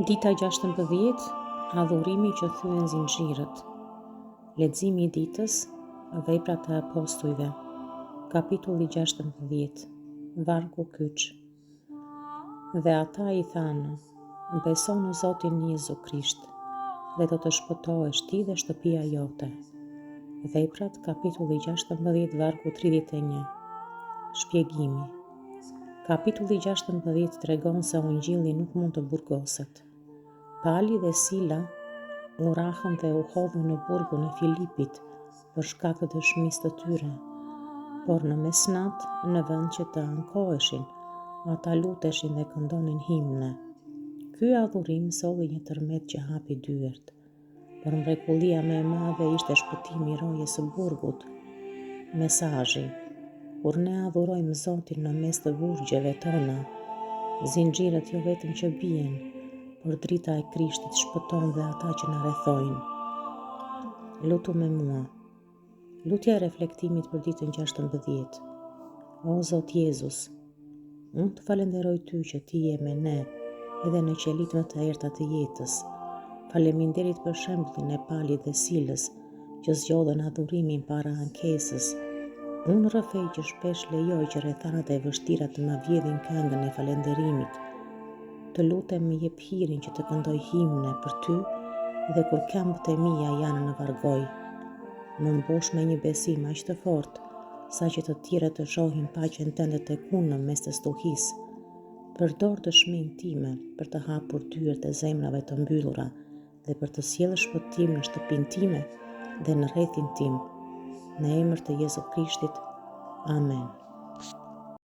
Dita 16, adhurimi që thyen zinxhirët. Leximi i ditës, veprat e apostujve. Kapitulli 16, vargu kyç. Dhe ata i thanë: beso në Zotin Jezu Krisht, dhe do të shpëtohesh ti dhe shtëpia jote. Veprat, kapitulli 16, vargu 31. Shpjegimi. Kapitulli 16 tregon se ungjilli nuk mund të burgoset. Pali dhe Sila u rahën dhe u hodhën në burgun e Filipit për shkak të dëshmisë të tyre, por në mesnat, në vend që të ankoheshin, ata luteshin dhe këndonin himne. Ky adhurim solli një tërmet që hapi dyert, por mrekullia më e madhe ishte shpëtimi i rojes së burgut. Mesazhi: kur ne adhurojmë Zotin në mes të burgjeve tona, zinxhirët jo vetëm që bien, por drita e Krishtit shpëton dhe ata që na rrethojnë. Lutu me mua. Lutja e reflektimit për ditën 16. O Zot Jezus, unë të falenderoj Ty që Ti je me ne edhe në qelit më të errta të jetës. Faleminderit për shembullin e Palit dhe Silës që zgjodhen adhurimin para ankesës. Unë rrëfej që shpesh lejoj që rrethanat e vështira të ma vjedhin këngën e falenderimit. Të lutem më jep hirin që të këndoj himne për Ty dhe kur këmbët e mia janë në vargoj. Më mbush me një besim aq të fortë sa që të tjerët të shohin paqen Tënde tek unë në mes të stuhisë. Përdor dëshminë time për të hapur dyert e zemrave të mbyllura dhe për të sjellë shpëtim në shtëpinë time dhe në rrethin tim. Në emër të Jezu Krishtit. Amen.